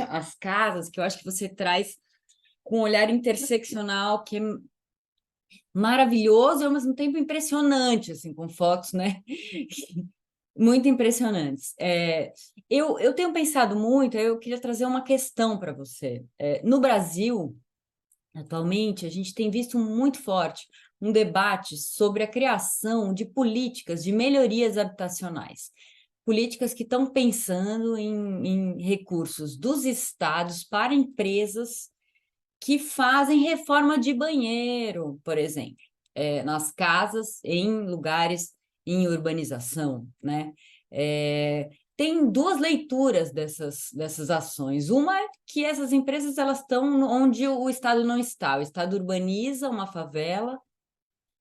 as casas, que eu acho que você traz com um olhar interseccional que é maravilhoso e ao mesmo tempo impressionante, assim, com fotos, né? Muito impressionantes. Eu tenho pensado muito, eu queria trazer uma questão para você. No Brasil, atualmente, a gente tem visto muito forte um debate sobre a criação de políticas de melhorias habitacionais. Políticas que estão pensando em recursos dos estados para empresas que fazem reforma de banheiro, por exemplo, nas casas, em lugares em urbanização, né? Tem duas leituras dessas ações. Uma é que essas empresas elas estão onde o Estado não está. O Estado urbaniza uma favela,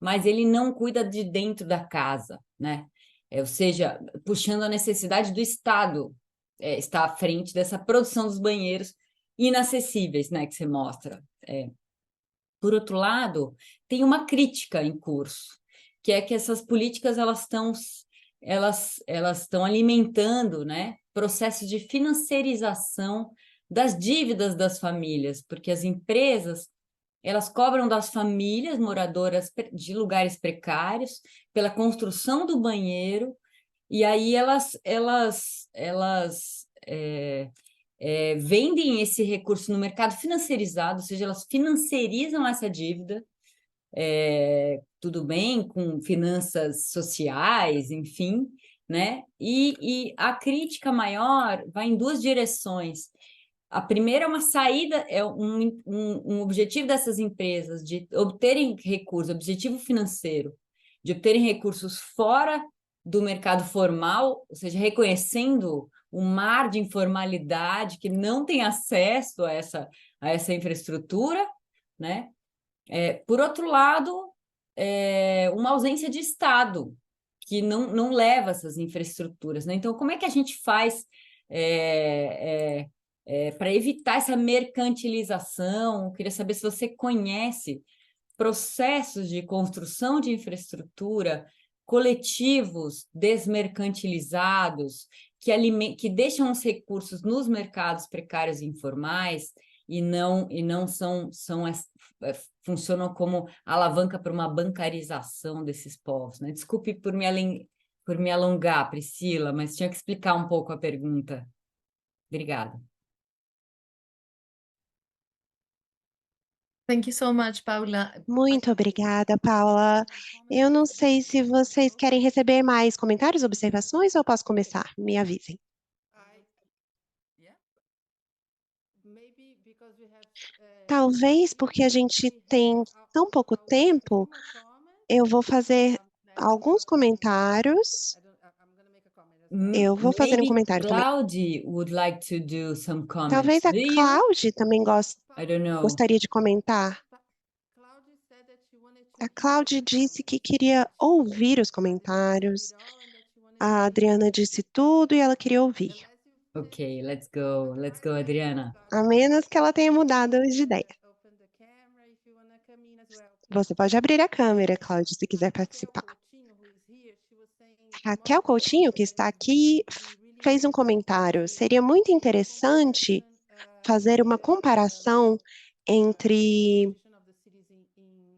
mas ele não cuida de dentro da casa, né? Ou seja, puxando a necessidade do Estado estar à frente dessa produção dos banheiros inacessíveis, né, que você mostra. Por outro lado, tem uma crítica em curso, que é que essas políticas elas estão elas estão alimentando, né, processo de financiarização das dívidas das famílias, porque as empresas elas cobram das famílias moradoras de lugares precários pela construção do banheiro, e aí vendem esse recurso no mercado financiarizado, ou seja, elas financiarizam essa dívida, tudo bem, com finanças sociais, enfim, né? E a crítica maior vai em duas direções. A primeira é uma saída, é um objetivo dessas empresas de obterem recursos, objetivo financeiro, de obterem recursos fora do mercado formal, ou seja, reconhecendo o mar de informalidade que não tem acesso a essa infraestrutura, né? Por outro lado, uma ausência de Estado, que não leva essas infraestruturas, né? Então, como é que a gente faz para evitar essa mercantilização? Eu queria saber se você conhece processos de construção de infraestrutura coletivos desmercantilizados, que deixam os recursos nos mercados precários e informais e não funcionam como alavanca para uma bancarização desses povos, né? Desculpe por me alongar, Priscila, mas tinha que explicar um pouco a pergunta. Obrigada. Thank you so much, Paula. Muito obrigada, Paula. Eu não sei se vocês querem receber mais comentários, observações, ou eu posso começar? Me avisem. Talvez porque a gente tem tão pouco tempo, eu vou fazer alguns comentários. Eu vou fazer um comentário também. Claude would like to do some comments. Talvez a Do you? Cláudia também I don't know. gostaria de comentar. A Cláudia disse que queria ouvir os comentários. A Adriana disse tudo e ela queria ouvir. Ok, let's go. Let's go, Adriana. A menos que ela tenha mudado de ideia. Você pode abrir a câmera, Cláudia, se quiser participar. Raquel Coutinho, que está aqui, fez um comentário. Seria muito interessante fazer uma comparação entre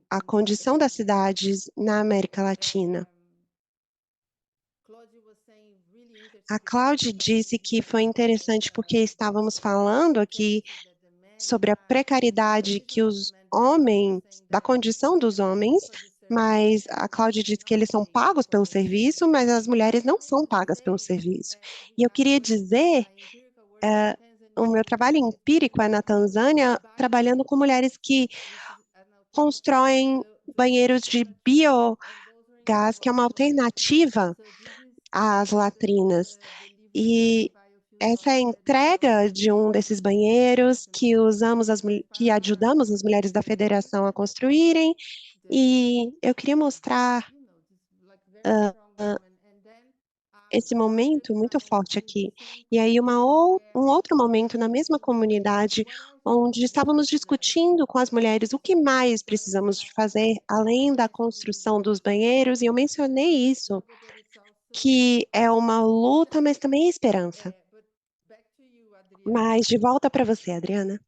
a condição das cidades na América Latina. A Cláudia disse que foi interessante porque estávamos falando aqui sobre a precariedade que os homens, da condição dos homens, mas a Cláudia disse que eles são pagos pelo serviço, mas as mulheres não são pagas pelo serviço. E eu queria dizer, o meu trabalho empírico é na Tanzânia, trabalhando com mulheres que constroem banheiros de biogás, que é uma alternativa às latrinas. E essa é a entrega de um desses banheiros que que ajudamos as mulheres da federação a construírem. E eu queria mostrar esse momento muito forte aqui. E aí um outro momento na mesma comunidade, onde estávamos discutindo com as mulheres o que mais precisamos de fazer, além da construção dos banheiros, e eu mencionei isso, que é uma luta, mas também é esperança. Mas de volta para você, Adriana.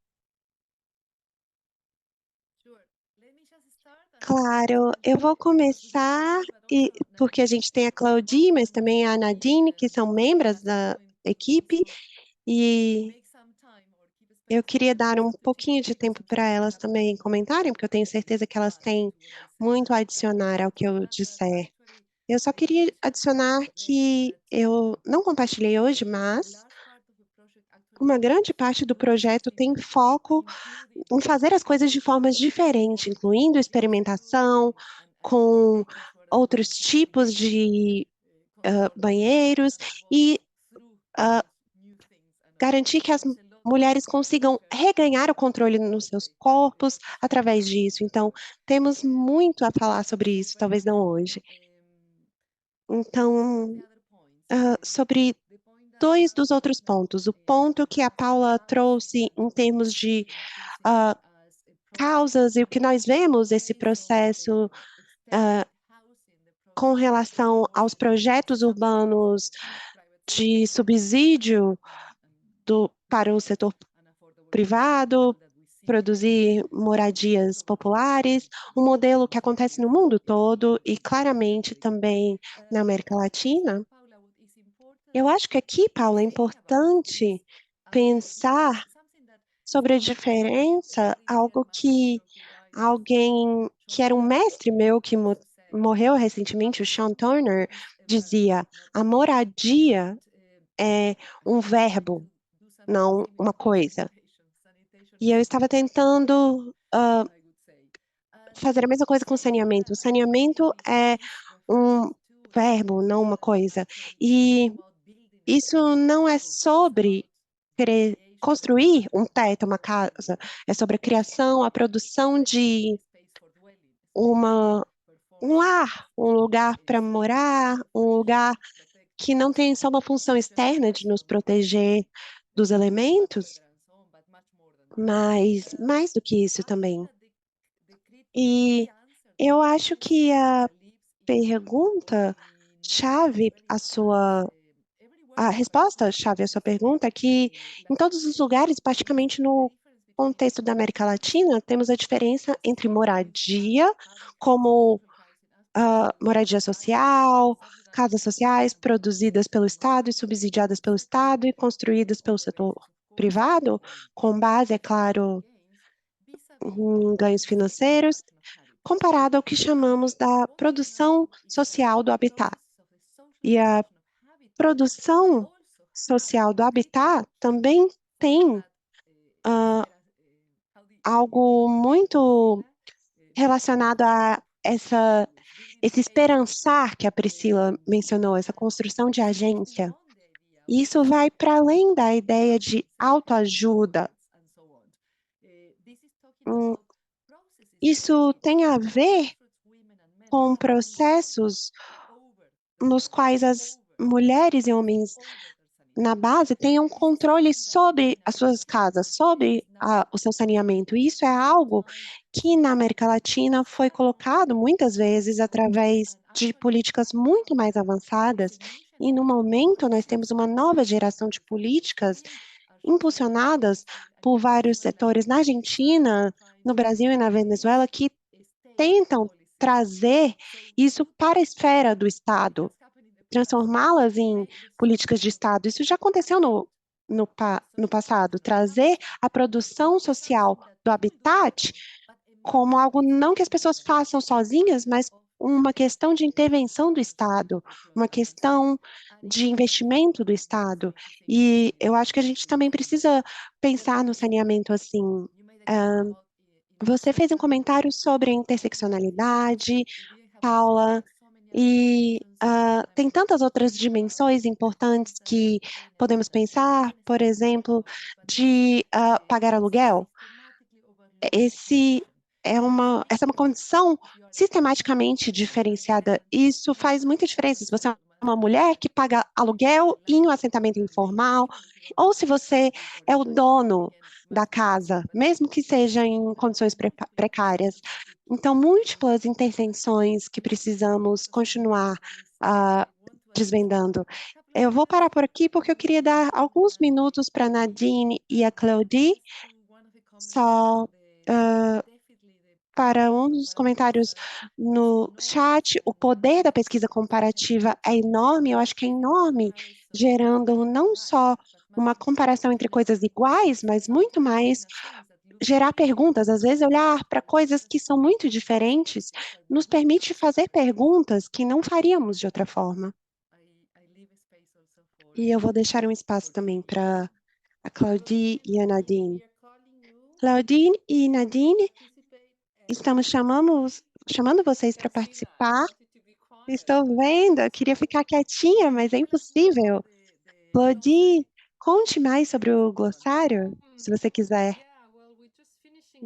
Claro, eu vou começar, porque a gente tem a Claudine, mas também a Nadine, que são membros da equipe, e eu queria dar um pouquinho de tempo para elas também comentarem, porque eu tenho certeza que elas têm muito a adicionar ao que eu disser. Eu só queria adicionar que eu não compartilhei hoje, mas uma grande parte do projeto tem foco em fazer as coisas de formas diferentes, incluindo experimentação com outros tipos de banheiros e garantir que as mulheres consigam reganhar o controle nos seus corpos através disso. Então, temos muito a falar sobre isso, talvez não hoje. Então, sobre dois dos outros pontos. O ponto que a Paula trouxe em termos de causas e o que nós vemos esse processo com relação aos projetos urbanos de subsídio para o setor privado, produzir moradias populares, um modelo que acontece no mundo todo e claramente também na América Latina. Eu acho que aqui, Paula, é importante pensar sobre a diferença, algo que alguém que era um mestre meu que morreu recentemente, o Sean Turner, dizia: a moradia é um verbo, não uma coisa. E eu estava tentando fazer a mesma coisa com saneamento. O saneamento é um verbo, não uma coisa. E isso não é sobre querer construir um teto, uma casa. É sobre a criação, a produção de um lar, um lugar para morar, um lugar que não tem só uma função externa de nos proteger dos elementos, mas mais do que isso também. E eu acho que a pergunta-chave, a resposta-chave à sua pergunta é que em todos os lugares, praticamente no contexto da América Latina, temos a diferença entre moradia, como moradia social, casas sociais produzidas pelo Estado e subsidiadas pelo Estado e construídas pelo setor privado, com base, é claro, em ganhos financeiros, comparado ao que chamamos da produção social do habitat. E a produção social do habitat também tem algo muito relacionado a esse esperançar que a Priscila mencionou, essa construção de agência. E isso vai para além da ideia de autoajuda. Isso tem a ver com processos nos quais as mulheres e homens na base tenham controle sobre as suas casas, sobre o seu saneamento. E isso é algo que na América Latina foi colocado muitas vezes através de políticas muito mais avançadas. E no momento nós temos uma nova geração de políticas impulsionadas por vários setores na Argentina, no Brasil e na Venezuela que tentam trazer isso para a esfera do Estado, transformá-las em políticas de Estado. Isso já aconteceu no passado, trazer a produção social do habitat como algo não que as pessoas façam sozinhas, mas uma questão de intervenção do Estado, uma questão de investimento do Estado. E eu acho que a gente também precisa pensar no saneamento assim. Você fez um comentário sobre a interseccionalidade, Paula, e tem tantas outras dimensões importantes que podemos pensar, por exemplo, de pagar aluguel. Essa é uma condição sistematicamente diferenciada. Isso faz muita diferença. Se você é uma mulher que paga aluguel em um assentamento informal, ou se você é o dono da casa, mesmo que seja em condições precárias. Então, múltiplas intervenções que precisamos continuar desvendando. Eu vou parar por aqui porque eu queria dar alguns minutos para a Nadine e a Claudie, só para um dos comentários no chat. O poder da pesquisa comparativa é enorme, eu acho que é enorme, gerando não só uma comparação entre coisas iguais, mas muito mais gerar perguntas, às vezes olhar para coisas que são muito diferentes, nos permite fazer perguntas que não faríamos de outra forma. E eu vou deixar um espaço também para a Claudine e a Nadine. Claudine e Nadine, estamos chamando vocês para participar. Estou vendo, eu queria ficar quietinha, mas é impossível. Claudine, conte mais sobre o glossário, se você quiser.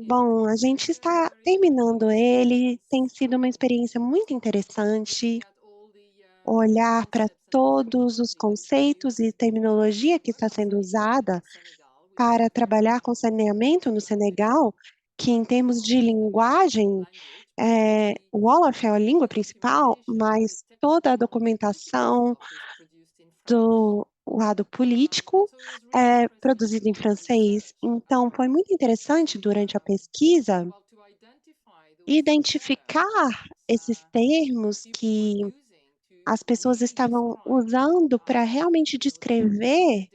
Bom, a gente está terminando ele, tem sido uma experiência muito interessante olhar para todos os conceitos e terminologia que está sendo usada para trabalhar com saneamento no Senegal, que, em termos de linguagem, o Wolof é a língua principal, mas toda a documentação do lado político é produzida em francês. Então, foi muito interessante durante a pesquisa identificar esses termos que as pessoas estavam usando para realmente descrever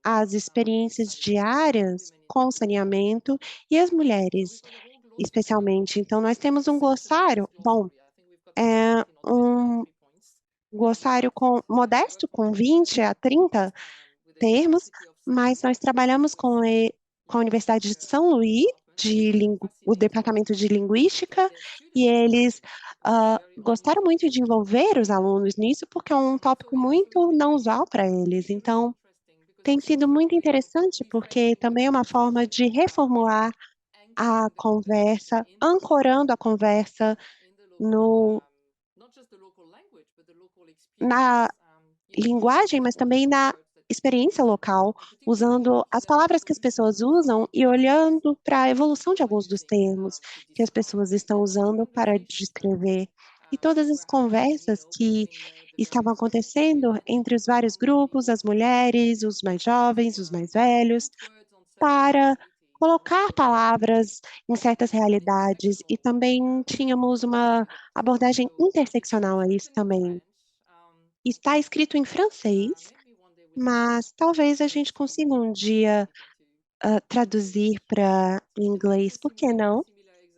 as experiências diárias com saneamento e as mulheres, especialmente. Então, nós temos um glossário, bom, é um glossário modesto, com 20 a 30 termos, mas nós trabalhamos com a Universidade de São Luís, o Departamento de Linguística, e eles gostaram muito de envolver os alunos nisso, porque é um tópico muito não usual para eles. Então, tem sido muito interessante, porque também é uma forma de reformular a conversa, ancorando a conversa no, na linguagem, mas também na experiência local, usando as palavras que as pessoas usam e olhando para a evolução de alguns dos termos que as pessoas estão usando para descrever. E todas as conversas que estavam acontecendo entre os vários grupos, as mulheres, os mais jovens, os mais velhos, para colocar palavras em certas realidades, e também tínhamos uma abordagem interseccional a isso também. Está escrito em francês, mas talvez a gente consiga um dia traduzir para inglês, por que não?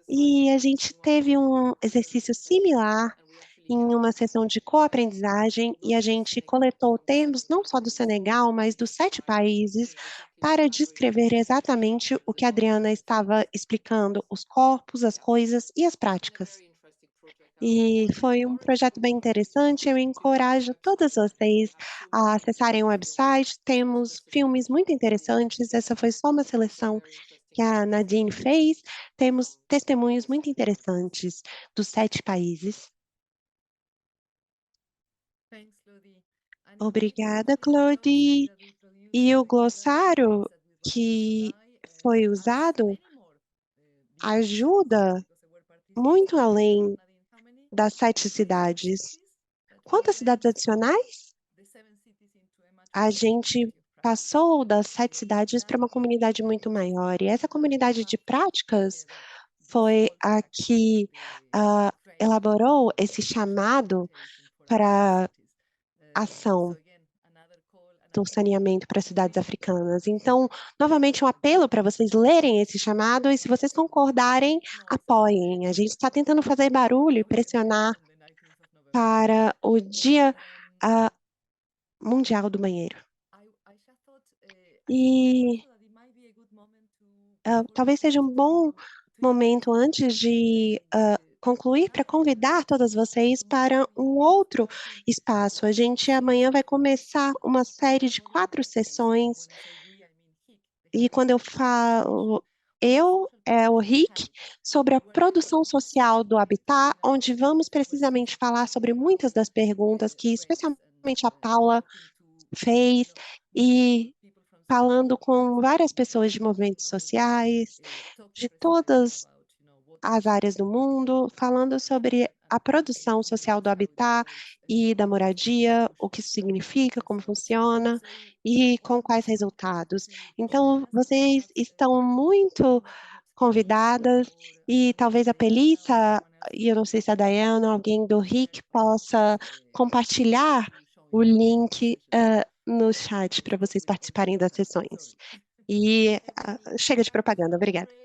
E a gente teve um exercício similar em uma sessão de co-aprendizagem, e a gente coletou termos não só do Senegal, mas dos 7 países, para descrever exatamente o que a Adriana estava explicando, os corpos, as coisas e as práticas. E foi um projeto bem interessante. Eu encorajo todas vocês a acessarem o website. Temos filmes muito interessantes. Essa foi só uma seleção que a Nadine fez. Temos testemunhos muito interessantes dos 7 países. Obrigada, Claude. E o glossário que foi usado ajuda muito além das 7 cidades. Quantas cidades adicionais? A gente passou das 7 cidades para uma comunidade muito maior. E essa comunidade de práticas foi a que elaborou esse chamado para ação do saneamento para cidades africanas. Então, novamente, um apelo para vocês lerem esse chamado e, se vocês concordarem, apoiem. A gente está tentando fazer barulho e pressionar para o Dia Mundial do Banheiro. E talvez seja um bom momento, antes de concluir, para convidar todas vocês para um outro espaço. A gente amanhã vai começar uma série de 4 sessões, e quando eu falo é o Rick, sobre a produção social do habitat, onde vamos precisamente falar sobre muitas das perguntas que especialmente a Paula fez, e falando com várias pessoas de movimentos sociais, de todas as áreas do mundo, falando sobre a produção social do habitat e da moradia, o que isso significa, como funciona e com quais resultados. Então, vocês estão muito convidadas, e talvez a Pelissa, e eu não sei se a Diana, alguém do RIC, possa compartilhar o link no chat para vocês participarem das sessões. E chega de propaganda, obrigada.